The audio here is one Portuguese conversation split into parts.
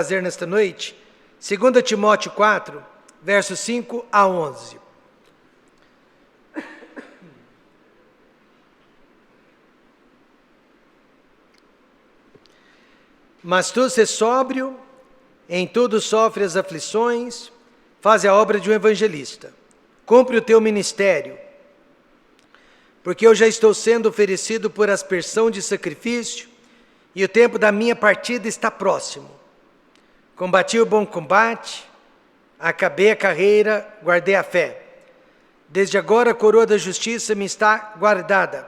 Fazer nesta noite, 2 Timóteo 4, versos 5 a 11. Mas tu se sóbrio, em tudo sofre as aflições, faz a obra de um evangelista. Cumpre o teu ministério, porque eu já estou sendo oferecido por aspersão de sacrifício, e o tempo da minha partida está próximo. Combati o bom combate, acabei a carreira, guardei a fé. Desde agora a coroa da justiça me está guardada,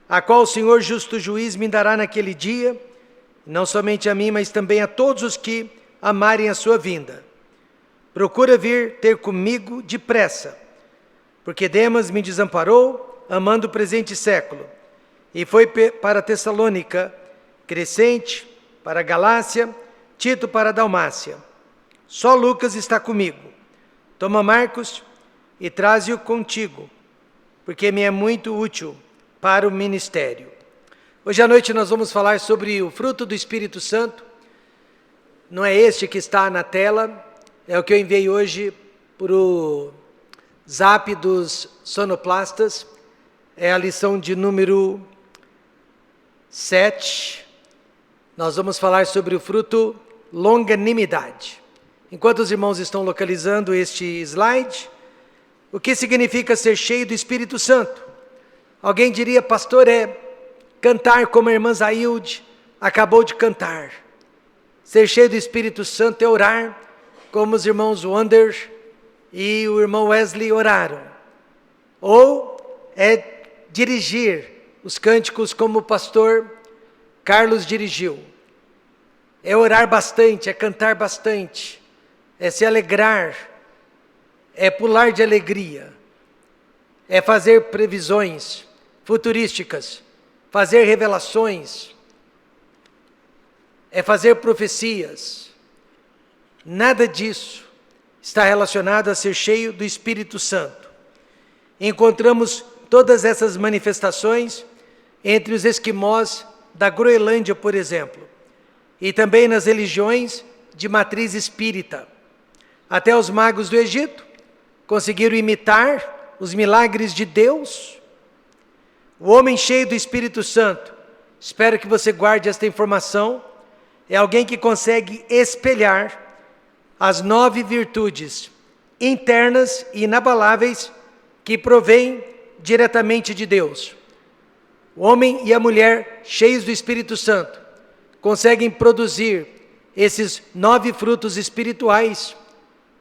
a qual o Senhor justo juiz me dará naquele dia, não somente a mim, mas também a todos os que amarem a sua vinda. Procura vir ter comigo depressa, porque Demas me desamparou, amando o presente século, e foi para Tessalônica, Crescente, para a Galácia, Tito para a Dalmácia. Só Lucas está comigo. Toma Marcos e traze-o contigo, porque me é muito útil para o ministério. Hoje à noite nós vamos falar sobre o fruto do Espírito Santo. Não é este que está na tela, é o que eu enviei hoje para o Zap dos Sonoplastas. É a lição de número 7. Nós vamos falar sobre o fruto longanimidade. Enquanto os irmãos estão localizando este slide, o que significa ser cheio do Espírito Santo? Alguém diria, pastor, é cantar como a irmã Zailde acabou de cantar. Ser cheio do Espírito Santo é orar como os irmãos Wander e o irmão Wesley oraram. Ou é dirigir os cânticos como o pastor Carlos dirigiu. É orar bastante, é cantar bastante, é se alegrar, é pular de alegria, é fazer previsões futurísticas, fazer revelações, é fazer profecias. Nada disso está relacionado a ser cheio do Espírito Santo. Encontramos todas essas manifestações entre os esquimós da Groenlândia, por exemplo, e também nas religiões de matriz espírita. Até os magos do Egito conseguiram imitar os milagres de Deus. O homem cheio do Espírito Santo, espero que você guarde esta informação, é alguém que consegue espelhar as 9 virtudes internas e inabaláveis que provêm diretamente de Deus. O homem e a mulher cheios do Espírito Santo conseguem produzir esses 9 frutos espirituais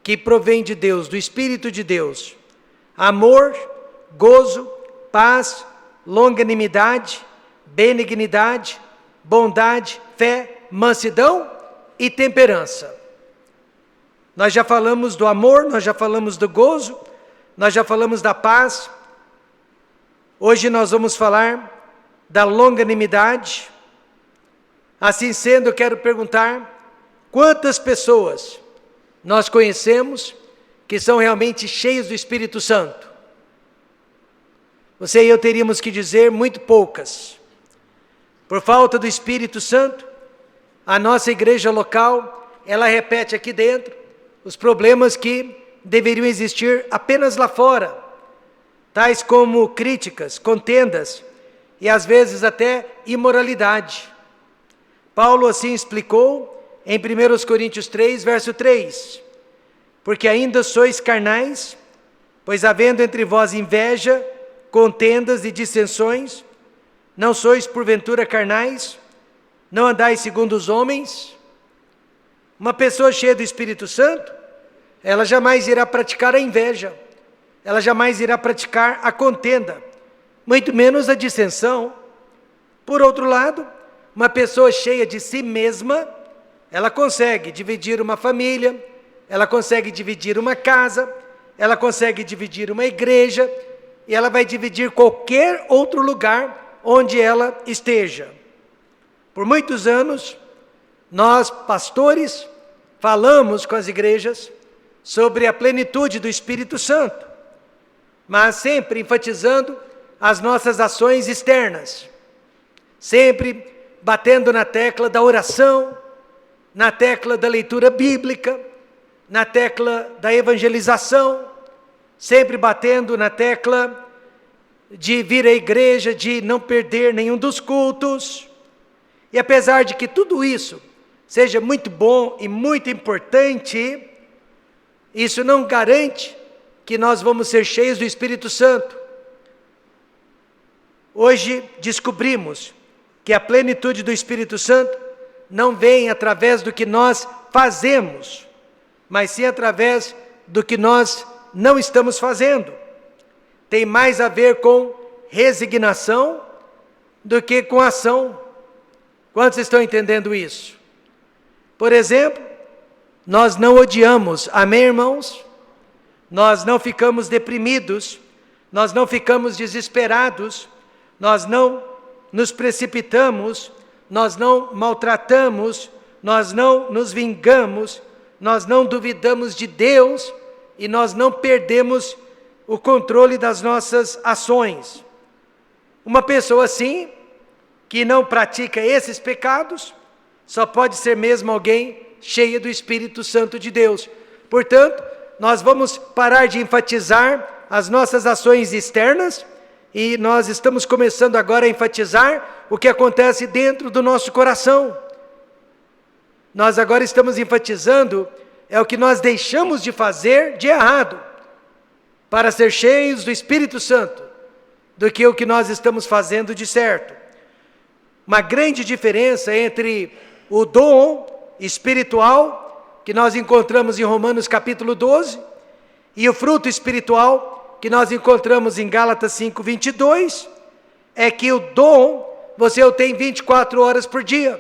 que provêm de Deus, do Espírito de Deus: amor, gozo, paz, longanimidade, benignidade, bondade, fé, mansidão e temperança. Nós já falamos do amor, nós já falamos do gozo, nós já falamos da paz. Hoje nós vamos falar da longanimidade. Assim sendo, eu quero perguntar, quantas pessoas nós conhecemos que são realmente cheios do Espírito Santo? Você e eu teríamos que dizer muito poucas. Por falta do Espírito Santo, a nossa igreja local, ela repete aqui dentro os problemas que deveriam existir apenas lá fora, tais como críticas, contendas e às vezes até imoralidade. Paulo assim explicou em 1 Coríntios 3, verso 3, porque ainda sois carnais, pois havendo entre vós inveja, contendas e dissensões, não sois porventura carnais, não andais segundo os homens. Uma pessoa cheia do Espírito Santo, ela jamais irá praticar a inveja, ela jamais irá praticar a contenda, muito menos a dissensão. Por outro lado, uma pessoa cheia de si mesma, ela consegue dividir uma família, ela consegue dividir uma casa, ela consegue dividir uma igreja, e ela vai dividir qualquer outro lugar onde ela esteja. Por muitos anos, nós, pastores, falamos com as igrejas sobre a plenitude do Espírito Santo, mas sempre enfatizando as nossas ações externas, sempre batendo na tecla da oração, na tecla da leitura bíblica, na tecla da evangelização, sempre batendo na tecla de vir à igreja, de não perder nenhum dos cultos. E apesar de que tudo isso seja muito bom e muito importante, isso não garante que nós vamos ser cheios do Espírito Santo. Hoje descobrimos que a plenitude do Espírito Santo não vem através do que nós fazemos, mas sim através do que nós não estamos fazendo. Tem mais a ver com resignação do que com ação. Quantos estão entendendo isso? Por exemplo, nós não odiamos, amém, irmãos? Nós não ficamos deprimidos, nós não ficamos desesperados, nós não nos precipitamos, nós não maltratamos, nós não nos vingamos, nós não duvidamos de Deus e nós não perdemos o controle das nossas ações. Uma pessoa assim, que não pratica esses pecados, só pode ser mesmo alguém cheia do Espírito Santo de Deus. Portanto, nós vamos parar de enfatizar as nossas ações externas e nós estamos começando agora a enfatizar o que acontece dentro do nosso coração. Nós agora estamos enfatizando o que nós deixamos de fazer de errado, para ser cheios do Espírito Santo, do que o que nós estamos fazendo de certo. Uma grande diferença entre o dom espiritual, que nós encontramos em Romanos capítulo 12, e o fruto espiritual, que nós encontramos em Gálatas 5:22, é que o dom, você o tem 24 horas por dia.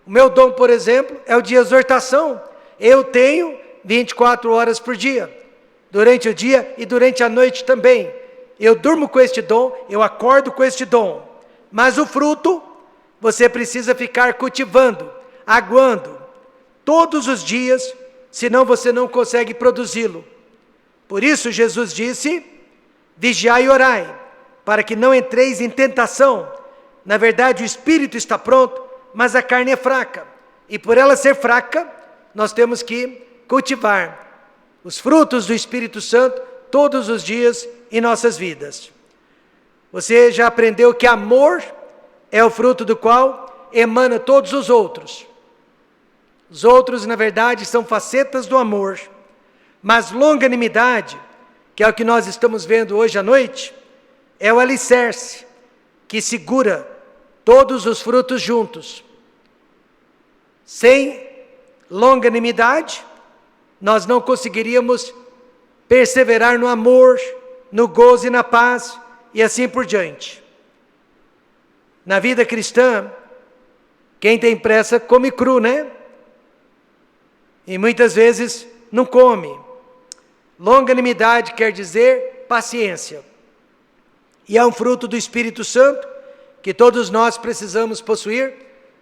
O meu dom, por exemplo, é o de exortação. Eu tenho 24 horas por dia, durante o dia e durante a noite também. Eu durmo com este dom, eu acordo com este dom. Mas o fruto, você precisa ficar cultivando, aguando, todos os dias, senão você não consegue produzi-lo. Por isso Jesus disse, vigiai e orai, para que não entreis em tentação. Na verdade, o espírito está pronto, mas a carne é fraca. E por ela ser fraca, nós temos que cultivar os frutos do Espírito Santo todos os dias em nossas vidas. Você já aprendeu que amor é o fruto do qual emana todos os outros. Os outros, na verdade, são facetas do amor. Mas longanimidade, que é o que nós estamos vendo hoje à noite, é o alicerce que segura todos os frutos juntos. Sem longanimidade, nós não conseguiríamos perseverar no amor, no gozo e na paz, e assim por diante. Na vida cristã, quem tem pressa come cru, né? E muitas vezes não come. Longanimidade quer dizer paciência. E é um fruto do Espírito Santo que todos nós precisamos possuir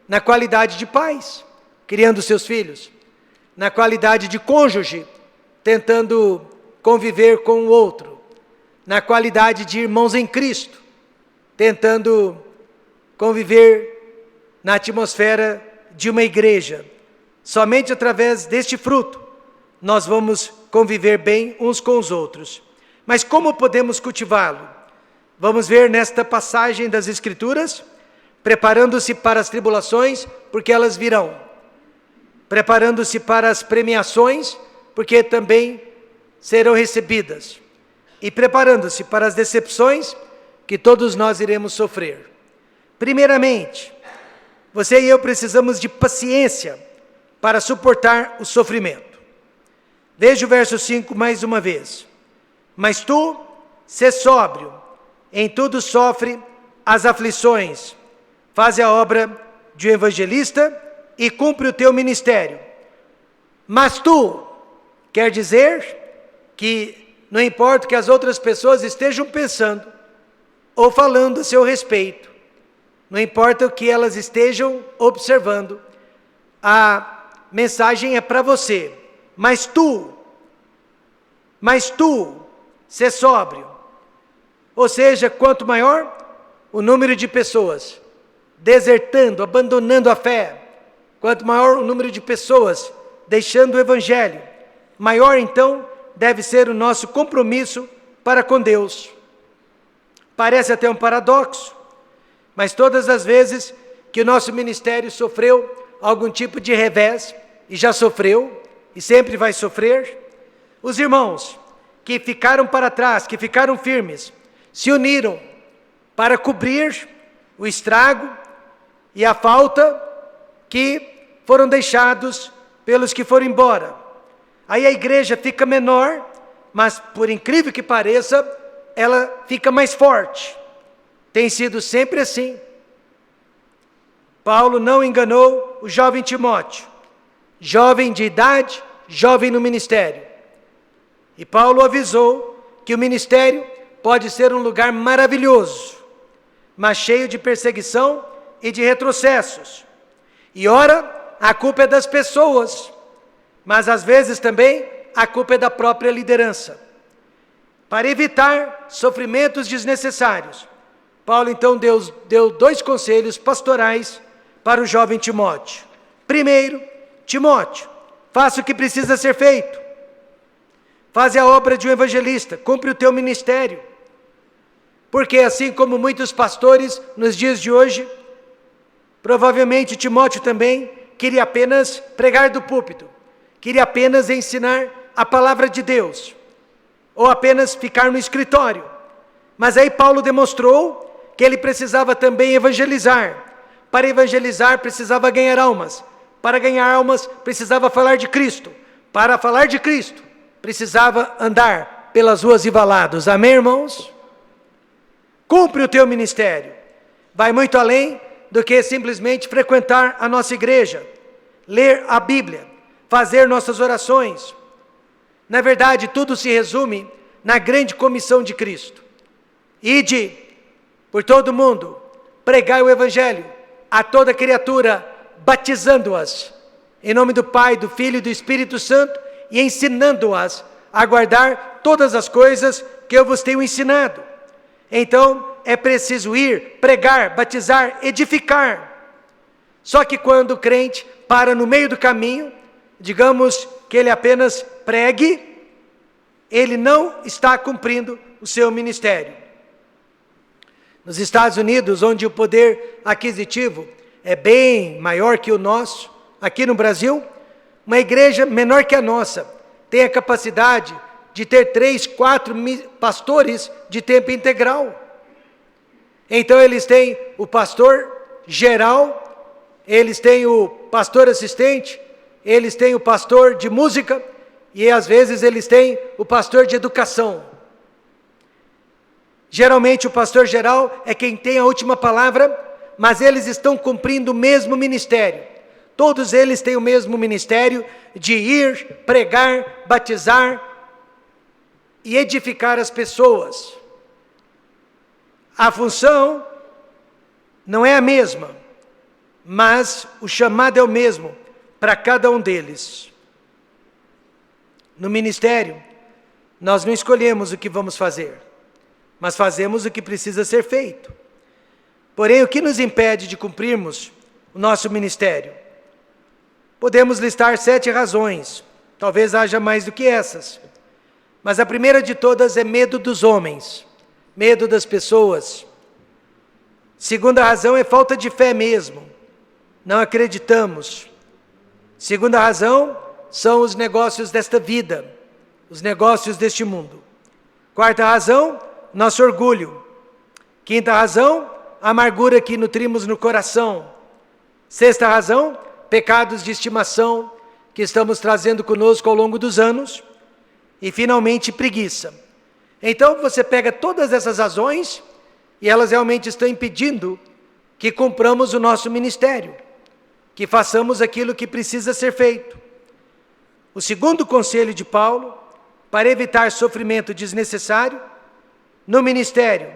na qualidade de pais, criando seus filhos, na qualidade de cônjuge, tentando conviver com o outro, na qualidade de irmãos em Cristo, tentando conviver na atmosfera de uma igreja. Somente através deste fruto, nós vamos conviver bem uns com os outros. Mas como podemos cultivá-lo? Vamos ver nesta passagem das Escrituras, preparando-se para as tribulações, porque elas virão. Preparando-se para as premiações, porque também serão recebidas. E preparando-se para as decepções, que todos nós iremos sofrer. Primeiramente, você e eu precisamos de paciência para suportar o sofrimento. Veja o verso 5 mais uma vez. Mas tu, sê sóbrio, em tudo sofre as aflições, faze a obra de um evangelista e cumpre o teu ministério. Mas tu, quer dizer que não importa o que as outras pessoas estejam pensando ou falando a seu respeito, não importa o que elas estejam observando, a mensagem é para você. Mas tu, sê sóbrio. Ou seja, quanto maior o número de pessoas desertando, abandonando a fé, quanto maior o número de pessoas deixando o Evangelho, maior então deve ser o nosso compromisso para com Deus. Parece até um paradoxo, mas todas as vezes que o nosso ministério sofreu algum tipo de revés, e já sofreu, e sempre vai sofrer, os irmãos que ficaram para trás, que ficaram firmes, se uniram para cobrir o estrago e a falta que foram deixados pelos que foram embora. Aí a igreja fica menor, mas por incrível que pareça, ela fica mais forte. Tem sido sempre assim. Paulo não enganou o jovem Timóteo, jovem de idade, jovem no ministério. E Paulo avisou que o ministério pode ser um lugar maravilhoso, mas cheio de perseguição e de retrocessos. E ora, a culpa é das pessoas, mas às vezes também a culpa é da própria liderança. Para evitar sofrimentos desnecessários, Paulo então deu 2 conselhos pastorais para o jovem Timóteo. Primeiro, Timóteo, faça o que precisa ser feito. Faze a obra de um evangelista, cumpre o teu ministério. Porque assim como muitos pastores nos dias de hoje, provavelmente Timóteo também queria apenas pregar do púlpito, queria apenas ensinar a palavra de Deus, ou apenas ficar no escritório. Mas aí Paulo demonstrou que ele precisava também evangelizar. Para evangelizar precisava ganhar almas. Para ganhar almas precisava falar de Cristo. Para falar de Cristo precisava andar pelas ruas e valados. Amém, irmãos? Cumpre o teu ministério. Vai muito além do que simplesmente frequentar a nossa igreja, ler a Bíblia, fazer nossas orações. Na verdade, tudo se resume na grande comissão de Cristo. Ide por todo o mundo, pregai o Evangelho a toda criatura, batizando-as em nome do Pai, do Filho e do Espírito Santo e ensinando-as a guardar todas as coisas que eu vos tenho ensinado. Então, é preciso ir, pregar, batizar, edificar. Só que quando o crente para no meio do caminho, digamos que ele apenas pregue, ele não está cumprindo o seu ministério. Nos Estados Unidos, onde o poder aquisitivo é bem maior que o nosso, aqui no Brasil, uma igreja menor que a nossa tem a capacidade de ter 3, 4 pastores de tempo integral. Então eles têm o pastor geral, eles têm o pastor assistente, eles têm o pastor de música e às vezes eles têm o pastor de educação. Geralmente o pastor geral é quem tem a última palavra, mas eles estão cumprindo o mesmo ministério. Todos eles têm o mesmo ministério de ir, pregar, batizar e edificar as pessoas. A função não é a mesma, mas o chamado é o mesmo para cada um deles. No ministério, nós não escolhemos o que vamos fazer, mas fazemos o que precisa ser feito. Porém, o que nos impede de cumprirmos o nosso ministério? Podemos listar 7 razões, talvez haja mais do que essas. Mas a primeira de todas é medo dos homens, medo das pessoas. Segunda razão é falta de fé mesmo, não acreditamos. Segunda razão são os negócios desta vida, os negócios deste mundo. Quarta razão, nosso orgulho. Quinta razão, a amargura que nutrimos no coração. Sexta razão, pecados de estimação que estamos trazendo conosco ao longo dos anos. E finalmente, preguiça. Então você pega todas essas razões e elas realmente estão impedindo que cumpramos o nosso ministério, que façamos aquilo que precisa ser feito. O segundo conselho de Paulo, para evitar sofrimento desnecessário no ministério,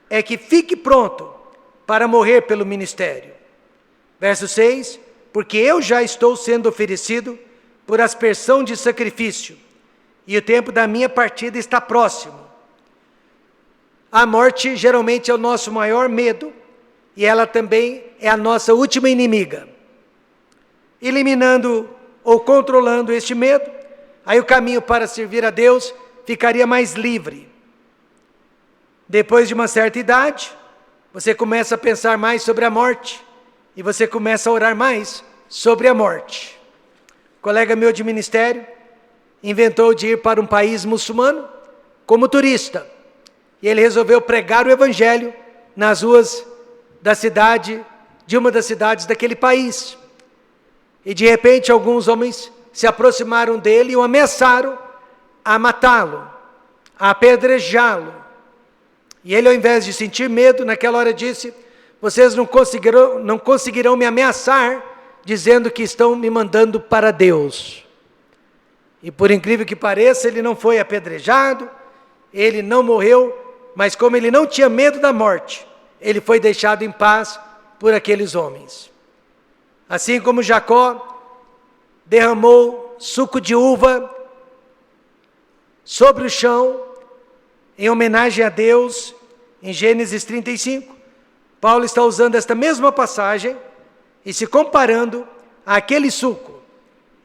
é que fique pronto para morrer pelo ministério. Verso 6, porque eu já estou sendo oferecido por aspersão de sacrifício, e o tempo da minha partida está próximo. A morte geralmente é o nosso maior medo, e ela também é a nossa última inimiga. eliminando ou controlando este medo, aí o caminho para servir a Deus ficaria mais livre. Depois de uma certa idade, você começa a pensar mais sobre a morte, e você começa a orar mais sobre a morte. Um colega meu de ministério inventou de ir para um país muçulmano como turista, e ele resolveu pregar o evangelho nas ruas da cidade, de uma das cidades daquele país. E de repente alguns homens se aproximaram dele e o ameaçaram a matá-lo, a apedrejá-lo. E ele, ao invés de sentir medo, naquela hora disse: vocês não conseguirão me ameaçar, dizendo que estão me mandando para Deus. E por incrível que pareça, ele não foi apedrejado, ele não morreu, mas como ele não tinha medo da morte, ele foi deixado em paz por aqueles homens. Assim como Jacó derramou suco de uva sobre o chão, em homenagem a Deus, em Gênesis 35, Paulo está usando esta mesma passagem e se comparando àquele suco,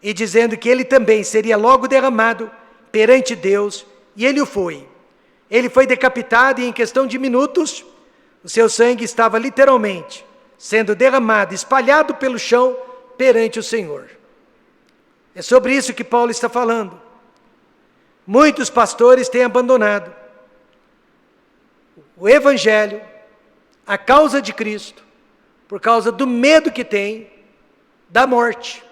e dizendo que ele também seria logo derramado perante Deus, e ele o foi. Ele foi decapitado e em questão de minutos, o seu sangue estava literalmente sendo derramado, espalhado pelo chão perante o Senhor. É sobre isso que Paulo está falando. Muitos pastores têm abandonado o Evangelho, a causa de Cristo, por causa do medo que tem da morte,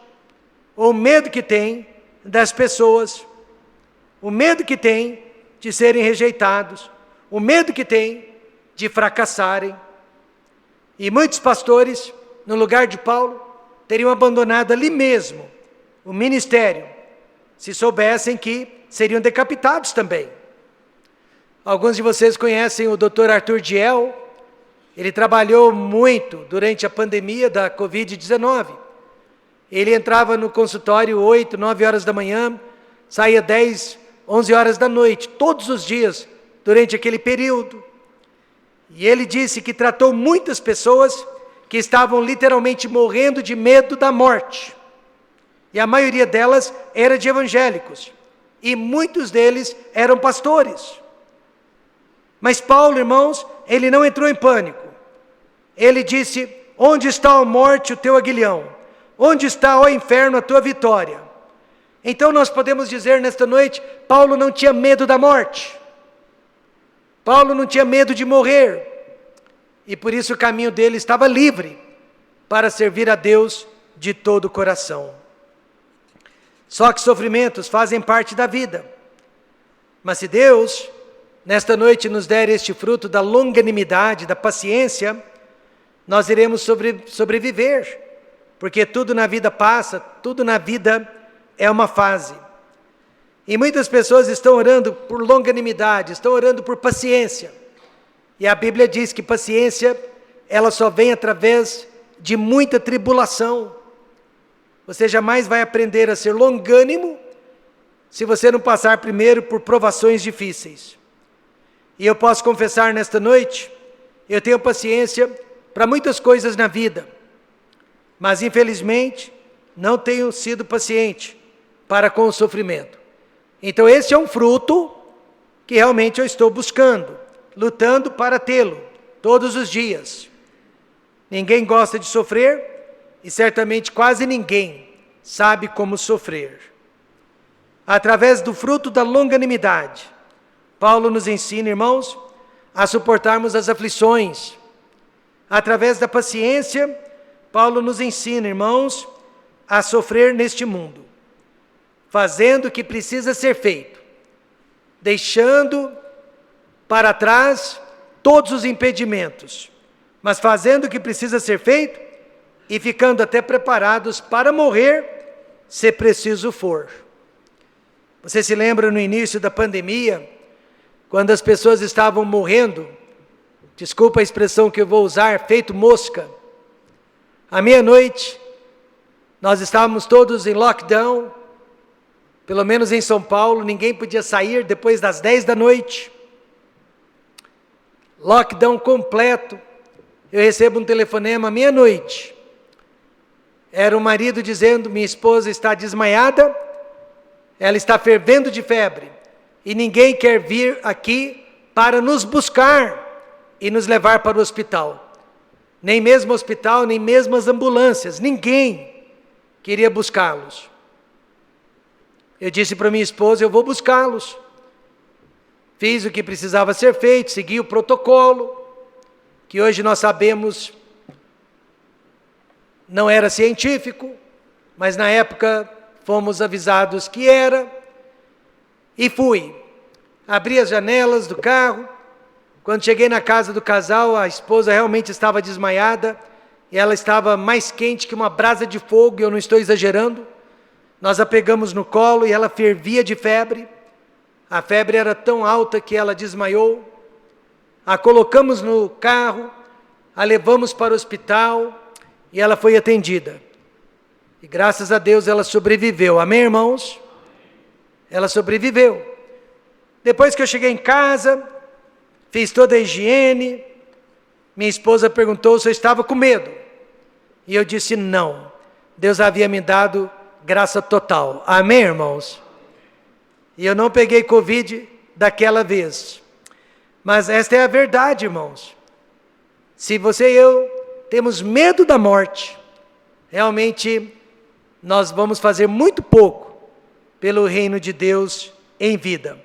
ou medo que tem das pessoas, o medo que tem de serem rejeitados, o medo que tem de fracassarem. E muitos pastores, no lugar de Paulo, teriam abandonado ali mesmo o ministério, se soubessem que seriam decapitados também. Alguns de vocês conhecem o Dr. Arthur Diel. Ele trabalhou muito durante a pandemia da Covid-19. Ele entrava no consultório 8, 9 horas da manhã, saía 10, 11 horas da noite, todos os dias, durante aquele período. E ele disse que tratou muitas pessoas que estavam literalmente morrendo de medo da morte. E a maioria delas era de evangélicos. E muitos deles eram pastores. Mas Paulo, irmãos, ele não entrou em pânico. Ele disse: onde está a morte, o teu aguilhão? Onde está, ó inferno, a tua vitória? Então nós podemos dizer nesta noite, Paulo não tinha medo da morte. Paulo não tinha medo de morrer. E por isso o caminho dele estava livre para servir a Deus de todo o coração. Só que sofrimentos fazem parte da vida. Mas se Deus, nesta noite, nos der este fruto da longanimidade, da paciência, nós iremos sobreviver. Porque tudo na vida passa, tudo na vida é uma fase. E muitas pessoas estão orando por longanimidade, estão orando por paciência. E a Bíblia diz que paciência, ela só vem através de muita tribulação. Você jamais vai aprender a ser longânimo se você não passar primeiro por provações difíceis. E eu posso confessar nesta noite, eu tenho paciência para muitas coisas na vida, mas infelizmente não tenho sido paciente para com o sofrimento. Então esse é um fruto que realmente eu estou buscando, lutando para tê-lo todos os dias. Ninguém gosta de sofrer e certamente quase ninguém sabe como sofrer. Através do fruto da longanimidade, Paulo nos ensina, irmãos, a suportarmos as aflições. Através da paciência, Paulo nos ensina, irmãos, a sofrer neste mundo, fazendo o que precisa ser feito, deixando para trás todos os impedimentos, mas fazendo o que precisa ser feito e ficando até preparados para morrer, se preciso for. Você se lembra no início da pandemia, quando as pessoas estavam morrendo, desculpa a expressão que eu vou usar, feito mosca. À meia-noite, nós estávamos todos em lockdown, pelo menos em São Paulo, ninguém podia sair depois das 10 da noite. Lockdown completo. Eu recebo um telefonema à meia-noite. Era o marido dizendo: minha esposa está desmaiada, ela está fervendo de febre, e ninguém quer vir aqui para nos buscar e nos levar para o hospital. Nem mesmo o hospital, nem mesmo as ambulâncias, ninguém queria buscá-los. Eu disse para minha esposa: eu vou buscá-los. Fiz o que precisava ser feito, segui o protocolo, que hoje nós sabemos não era científico, mas na época fomos avisados que era, e fui. Abri as janelas do carro. Quando cheguei na casa do casal, a esposa realmente estava desmaiada, e ela estava mais quente que uma brasa de fogo, e eu não estou exagerando. Nós a pegamos no colo e ela fervia de febre. A febre era tão alta que ela desmaiou. A colocamos no carro, a levamos para o hospital e ela foi atendida. E graças a Deus ela sobreviveu. Amém, irmãos? Ela sobreviveu. Depois que eu cheguei em casa, fiz toda a higiene, minha esposa perguntou se eu estava com medo. E eu disse não. Deus havia me dado graça total. Amém, irmãos? E eu não peguei Covid daquela vez. Mas esta é a verdade, irmãos. Se você e eu temos medo da morte, realmente nós vamos fazer muito pouco pelo reino de Deus em vida.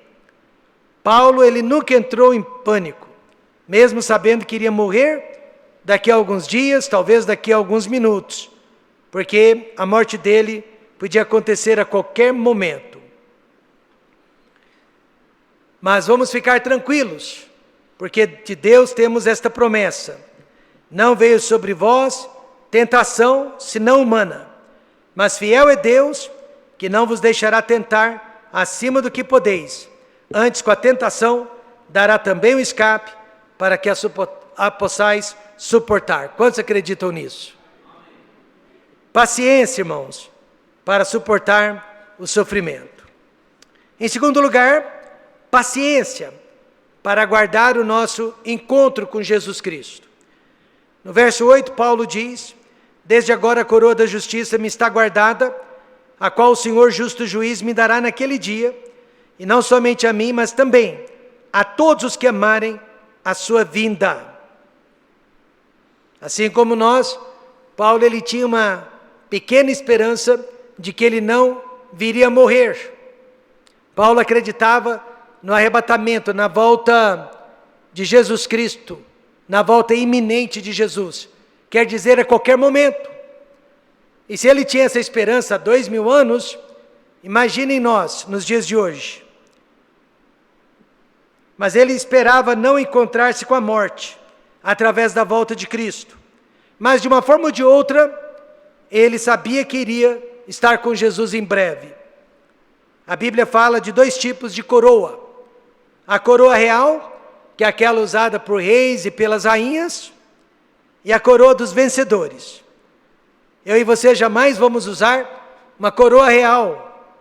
Paulo, ele nunca entrou em pânico, mesmo sabendo que iria morrer daqui a alguns dias, talvez daqui a alguns minutos, porque a morte dele podia acontecer a qualquer momento. Mas vamos ficar tranquilos, porque de Deus temos esta promessa: não veio sobre vós tentação senão humana, mas fiel é Deus, que não vos deixará tentar acima do que podeis. Antes, com a tentação, dará também um escape, para que a possais suportar. Quantos acreditam nisso? Paciência, irmãos, para suportar o sofrimento. Em segundo lugar, paciência para aguardar o nosso encontro com Jesus Cristo. No verso 8, Paulo diz: desde agora a coroa da justiça me está guardada, a qual o Senhor justo juiz me dará naquele dia, e não somente a mim, mas também a todos os que amarem a sua vinda. Assim como nós, Paulo, ele tinha uma pequena esperança de que ele não viria a morrer. Paulo acreditava no arrebatamento, na volta de Jesus Cristo, na volta iminente de Jesus, quer dizer, a qualquer momento. E se ele tinha essa esperança há 2000 anos, imaginem nós, nos dias de hoje. Mas ele esperava não encontrar-se com a morte, através da volta de Cristo. Mas de uma forma ou de outra, ele sabia que iria estar com Jesus em breve. A Bíblia fala de dois tipos de coroa: a coroa real, que é aquela usada por reis e pelas rainhas, e a coroa dos vencedores. Eu e você jamais vamos usar uma coroa real,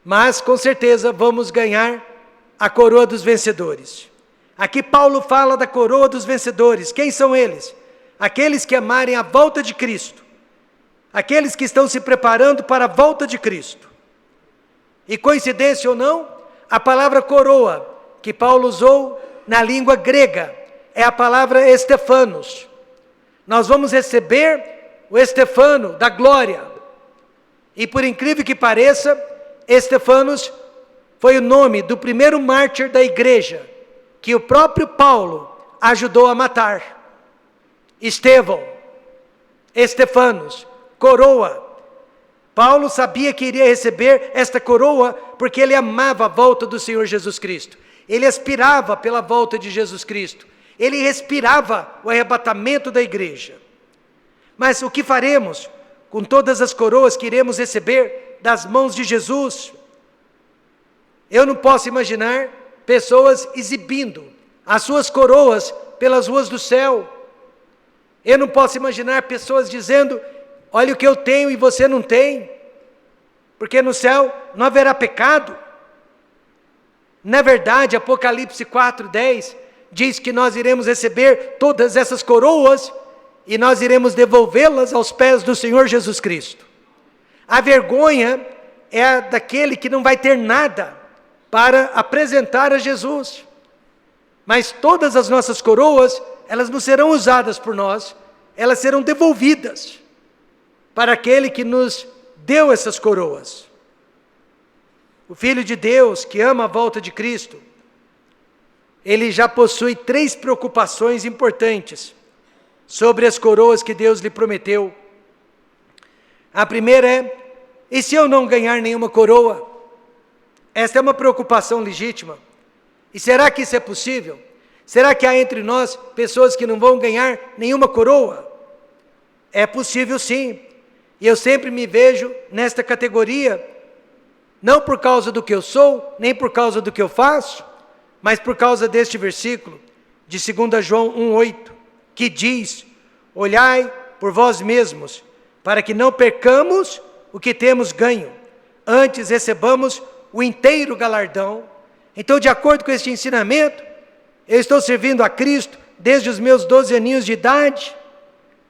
mas com certeza vamos ganhar a coroa dos vencedores. Aqui Paulo fala da coroa dos vencedores. Quem são eles? Aqueles que amarem a volta de Cristo, aqueles que estão se preparando para a volta de Cristo. E coincidência ou não, a palavra coroa que Paulo usou na língua grega é a palavra Estefanos. Nós vamos receber o Estefano da glória. E por incrível que pareça, Estefanos foi o nome do primeiro mártir da igreja, que o próprio Paulo ajudou a matar. Estevão, Estefanos, coroa. Paulo sabia que iria receber esta coroa porque ele amava a volta do Senhor Jesus Cristo. Ele aspirava pela volta de Jesus Cristo. Ele respirava o arrebatamento da igreja. Mas o que faremos com todas as coroas que iremos receber das mãos de Jesus? Eu não posso imaginar pessoas exibindo as suas coroas pelas ruas do céu. Eu não posso imaginar pessoas dizendo: olha o que eu tenho e você não tem, porque no céu não haverá pecado. Na verdade, Apocalipse 4:10 diz que nós iremos receber todas essas coroas e nós iremos devolvê-las aos pés do Senhor Jesus Cristo. A vergonha é a daquele que não vai ter nada para apresentar a Jesus. Mas todas as nossas coroas, elas não serão usadas por nós, elas serão devolvidas para aquele que nos deu essas coroas. O Filho de Deus, que ama a volta de Cristo, ele já possui 3 preocupações importantes sobre as coroas que Deus lhe prometeu. A primeira é: e se eu não ganhar nenhuma coroa? Esta é uma preocupação legítima. E será que isso é possível? Será que há entre nós pessoas que não vão ganhar nenhuma coroa? É possível sim. E eu sempre me vejo nesta categoria, não por causa do que eu sou, nem por causa do que eu faço, mas por causa deste versículo de 2 João 1,8, que diz: olhai por vós mesmos, para que não percamos o que temos ganho, antes recebamos o inteiro galardão. Então, de acordo com este ensinamento, eu estou servindo a Cristo desde os meus 12 aninhos de idade,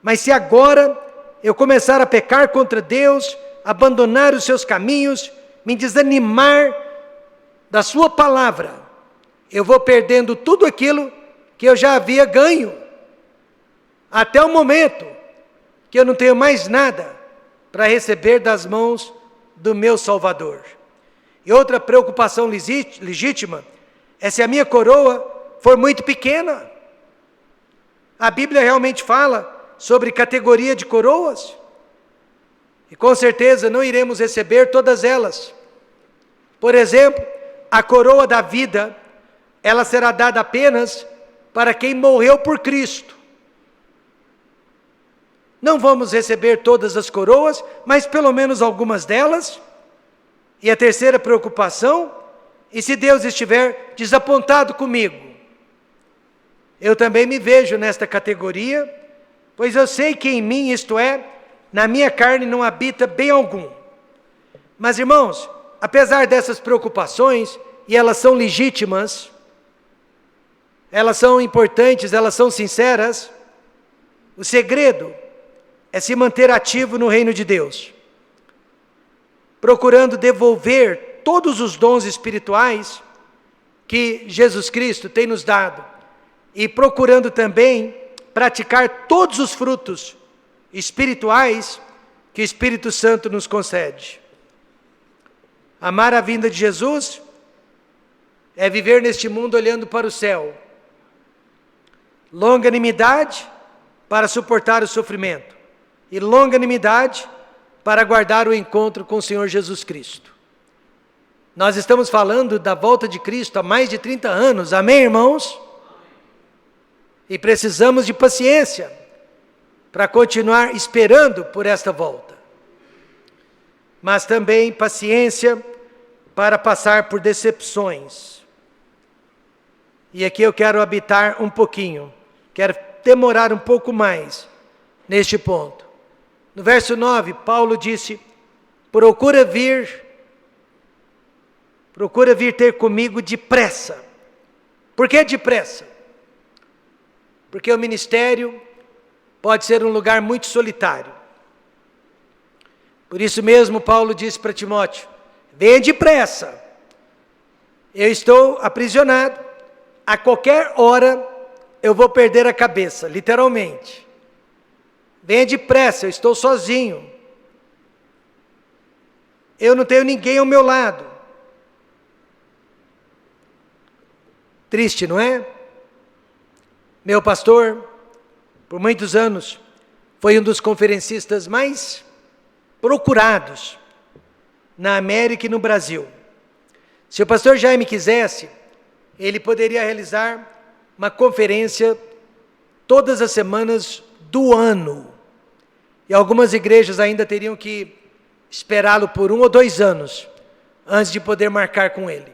mas se agora eu começar a pecar contra Deus, abandonar os seus caminhos, me desanimar da sua palavra, eu vou perdendo tudo aquilo que eu já havia ganho, até o momento que eu não tenho mais nada para receber das mãos do meu Salvador. E outra preocupação legítima é se a minha coroa for muito pequena. A Bíblia realmente fala sobre categoria de coroas, e com certeza não iremos receber todas elas. Por exemplo, a coroa da vida, ela será dada apenas para quem morreu por Cristo. Não vamos receber todas as coroas, mas pelo menos algumas delas. E a terceira preocupação: e se Deus estiver desapontado comigo? Eu também me vejo nesta categoria, pois eu sei que em mim, isto é, na minha carne não habita bem algum. Mas, irmãos, apesar dessas preocupações, e elas são legítimas, elas são importantes, elas são sinceras, o segredo é se manter ativo no reino de Deus, procurando devolver todos os dons espirituais que Jesus Cristo tem nos dado, e procurando também praticar todos os frutos espirituais que o Espírito Santo nos concede. Amar a vinda de Jesus é viver neste mundo olhando para o céu. Longanimidade para suportar o sofrimento, e longanimidade para aguardar o encontro com o Senhor Jesus Cristo. Nós estamos falando da volta de Cristo há mais de 30 anos, amém, irmãos? E precisamos de paciência para continuar esperando por esta volta. Mas também paciência para passar por decepções. E aqui eu quero habitar um pouquinho, quero demorar um pouco mais neste ponto. No verso 9, Paulo disse: procura vir ter comigo depressa. Por que depressa? Porque o ministério pode ser um lugar muito solitário. Por isso mesmo Paulo disse para Timóteo: venha depressa, eu estou aprisionado, a qualquer hora eu vou perder a cabeça, literalmente. Venha depressa, eu estou sozinho, eu não tenho ninguém ao meu lado. Triste, não é? Meu pastor, por muitos anos, foi um dos conferencistas mais procurados na América e no Brasil. Se o pastor Jaime quisesse, ele poderia realizar uma conferência todas as semanas do ano. E algumas igrejas ainda teriam que esperá-lo por 1 ou 2 anos antes de poder marcar com ele.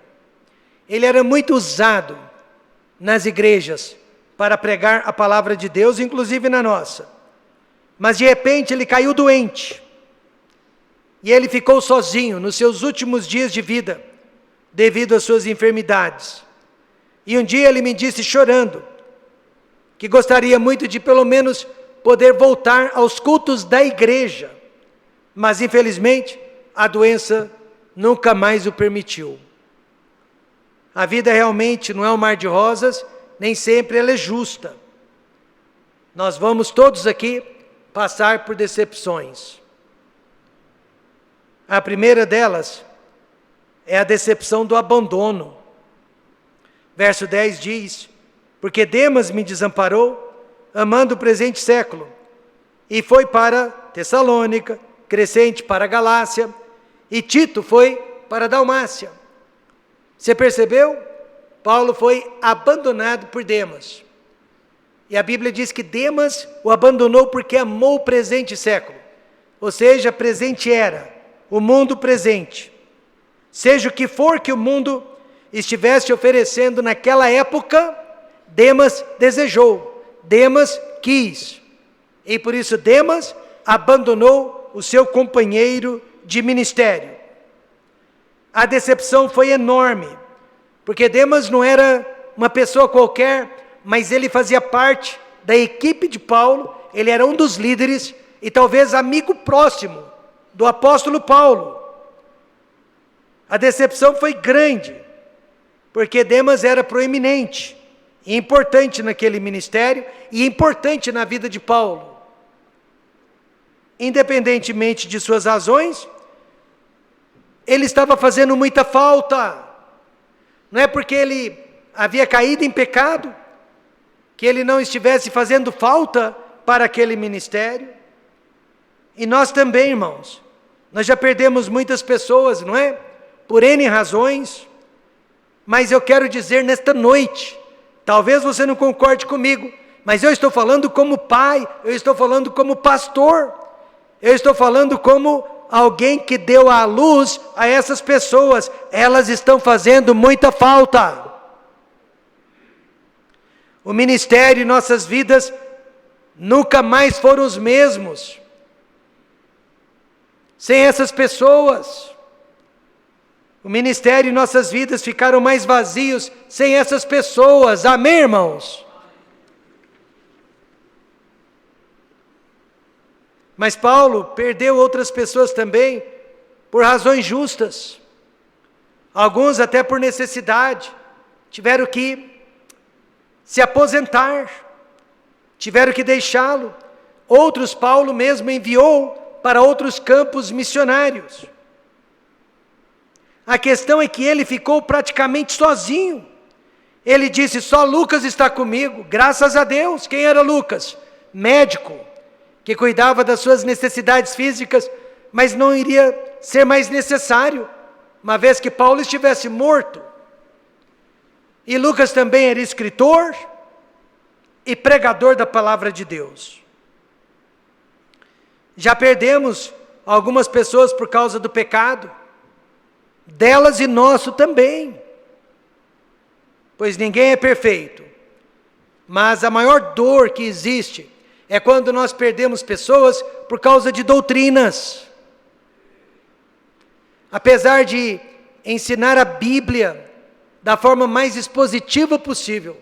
Ele era muito usado nas igrejas para pregar a palavra de Deus, inclusive na nossa. Mas de repente ele caiu doente. E ele ficou sozinho nos seus últimos dias de vida, devido às suas enfermidades. E um dia ele me disse chorando, que gostaria muito de pelo menos poder voltar aos cultos da igreja, mas infelizmente a doença nunca mais o permitiu. A vida realmente não é um mar de rosas, nem sempre ela é justa. Nós vamos todos aqui passar por decepções. A primeira delas é a decepção do abandono. Verso 10 diz: porque Demas me desamparou, amando o presente século, e foi para Tessalônica, Crescente para a Galácia, e Tito foi para a Dalmácia. Você percebeu? Paulo foi abandonado por Demas. E a Bíblia diz que Demas o abandonou porque amou o presente século. Ou seja, presente era, o mundo presente. Seja o que for que o mundo estivesse oferecendo naquela época, Demas desejou, Demas quis. E por isso Demas abandonou o seu companheiro de ministério. A decepção foi enorme, porque Demas não era uma pessoa qualquer, mas ele fazia parte da equipe de Paulo, ele era um dos líderes e talvez amigo próximo do apóstolo Paulo. A decepção foi grande, porque Demas era proeminente, e importante naquele ministério e importante na vida de Paulo. Independentemente de suas razões, ele estava fazendo muita falta. Não é porque ele havia caído em pecado que ele não estivesse fazendo falta para aquele ministério. E nós também, irmãos, nós já perdemos muitas pessoas, não é? Por N razões, mas eu quero dizer nesta noite, talvez você não concorde comigo, mas eu estou falando como pai, eu estou falando como pastor, eu estou falando como alguém que deu a luz a essas pessoas, elas estão fazendo muita falta. O ministério e nossas vidas nunca mais foram os mesmos sem essas pessoas. O ministério e nossas vidas ficaram mais vazios sem essas pessoas. Amém, irmãos? Mas Paulo perdeu outras pessoas também por razões justas. Alguns até por necessidade. Tiveram que se aposentar. Tiveram que deixá-lo. Outros Paulo mesmo enviou para outros campos missionários. A questão é que ele ficou praticamente sozinho. Ele disse: só Lucas está comigo, graças a Deus. Quem era Lucas? Médico, que cuidava das suas necessidades físicas, mas não iria ser mais necessário, uma vez que Paulo estivesse morto. E Lucas também era escritor e pregador da palavra de Deus. Já perdemos algumas pessoas por causa do pecado, delas e nosso também, pois ninguém é perfeito, mas a maior dor que existe é quando nós perdemos pessoas por causa de doutrinas. Apesar de ensinar a Bíblia da forma mais expositiva possível,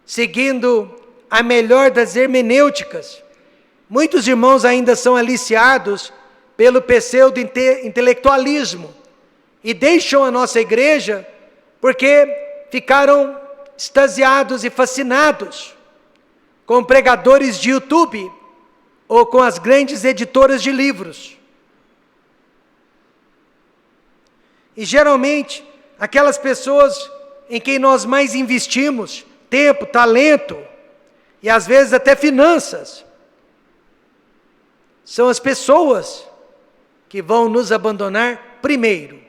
seguindo a melhor das hermenêuticas, muitos irmãos ainda são aliciados pelo pseudo-intelectualismo e deixam a nossa igreja porque ficaram extasiados e fascinados com pregadores de YouTube ou com as grandes editoras de livros. E geralmente, aquelas pessoas em quem nós mais investimos tempo, talento e às vezes até finanças, são as pessoas que vão nos abandonar primeiro.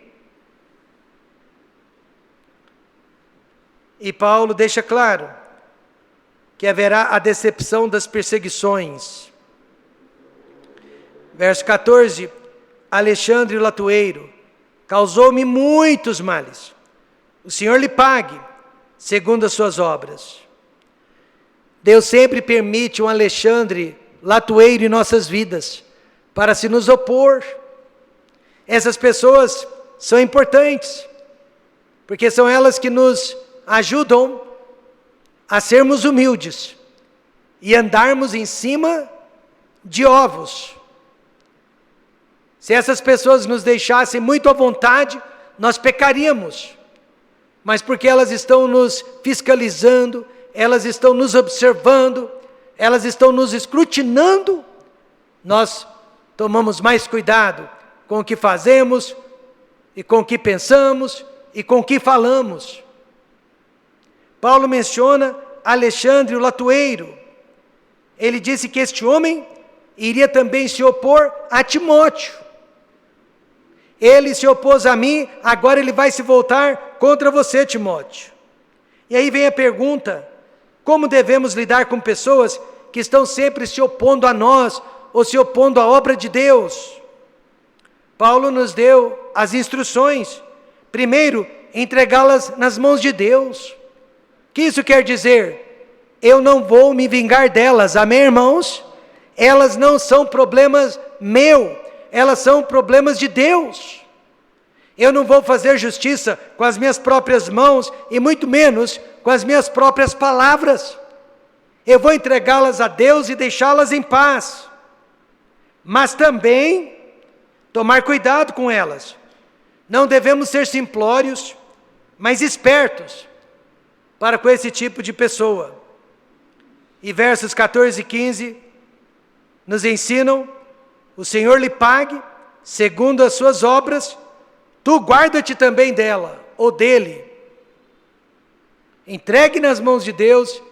E Paulo deixa claro que haverá a decepção das perseguições. Verso 14: Alexandre o latoeiro causou-me muitos males. O Senhor lhe pague segundo as suas obras. Deus sempre permite um Alexandre latoeiro em nossas vidas para se nos opor. Essas pessoas são importantes, porque são elas que nos ajudam a sermos humildes e andarmos em cima de ovos. Se essas pessoas nos deixassem muito à vontade, nós pecaríamos. Mas porque elas estão nos fiscalizando, elas estão nos observando, elas estão nos escrutinando, nós tomamos mais cuidado com o que fazemos, e com o que pensamos, e com o que falamos. Paulo menciona Alexandre o latoeiro. Ele disse que este homem iria também se opor a Timóteo. Ele se opôs a mim, agora ele vai se voltar contra você, Timóteo. E aí vem a pergunta: como devemos lidar com pessoas que estão sempre se opondo a nós, ou se opondo à obra de Deus? Paulo nos deu as instruções. Primeiro, entregá-las nas mãos de Deus. O que isso quer dizer? Eu não vou me vingar delas, amém, irmãos? Elas não são problemas meus, elas são problemas de Deus. Eu não vou fazer justiça com as minhas próprias mãos, e muito menos com as minhas próprias palavras. Eu vou entregá-las a Deus e deixá-las em paz. Mas também tomar cuidado com elas. Não devemos ser simplórios, mas espertos para com esse tipo de pessoa. E versos 14 e 15 nos ensinam: o Senhor lhe pague segundo as suas obras, tu guarda-te também dela, ou dele. Entregue nas mãos de Deus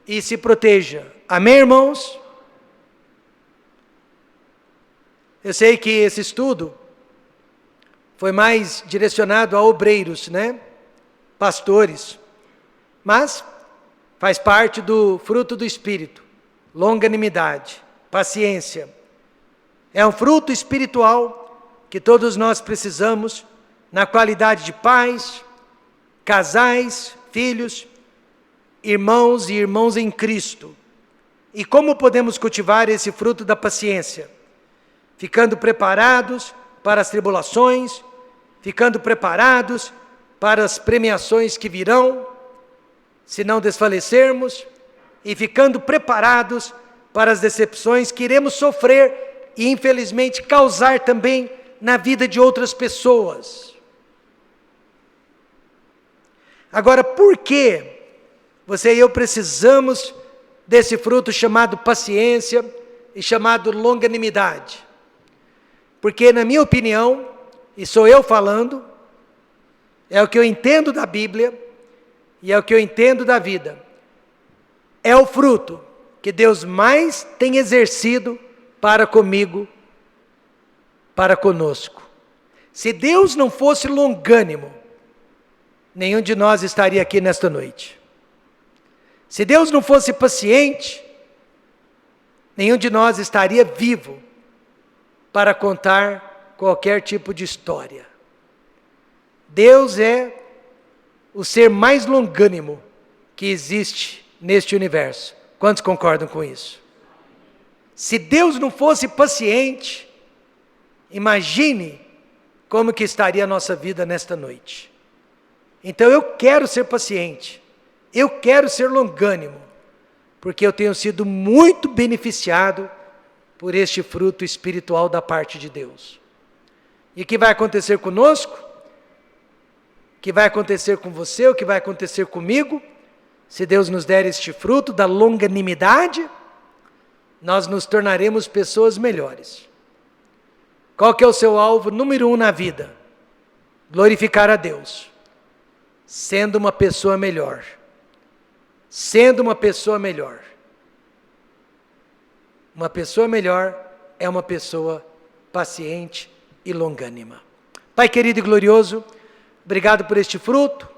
e se proteja. Amém, irmãos? Eu sei que esse estudo foi mais direcionado a obreiros, né? Pastores. Mas faz parte do fruto do Espírito. Longanimidade, paciência. É um fruto espiritual que todos nós precisamos na qualidade de pais, casais, filhos, irmãos e irmãos em Cristo. E como podemos cultivar esse fruto da paciência? Ficando preparados para as tribulações, ficando preparados para as premiações que virão, se não desfalecermos, e ficando preparados para as decepções que iremos sofrer e infelizmente causar também na vida de outras pessoas. Agora, por que você e eu precisamos desse fruto chamado paciência e chamado longanimidade? Porque, na minha opinião, e sou eu falando, é o que eu entendo da Bíblia e é o que eu entendo da vida. É o fruto que Deus mais tem exercido para comigo, para conosco. Se Deus não fosse longânimo, nenhum de nós estaria aqui nesta noite. Se Deus não fosse paciente, nenhum de nós estaria vivo para contar qualquer tipo de história. Deus é o ser mais longânimo que existe neste universo. Quantos concordam com isso? Se Deus não fosse paciente, imagine como que estaria a nossa vida nesta noite. Então eu quero ser paciente, eu quero ser longânimo, porque eu tenho sido muito beneficiado por este fruto espiritual da parte de Deus. E o que vai acontecer conosco? O que vai acontecer com você? O que vai acontecer comigo? Se Deus nos der este fruto da longanimidade, nós nos tornaremos pessoas melhores. Qual que é o seu alvo número 1 na vida? Glorificar a Deus, sendo uma pessoa melhor. Sendo uma pessoa melhor. Uma pessoa melhor é uma pessoa paciente e longânima. Pai querido e glorioso, obrigado por este fruto,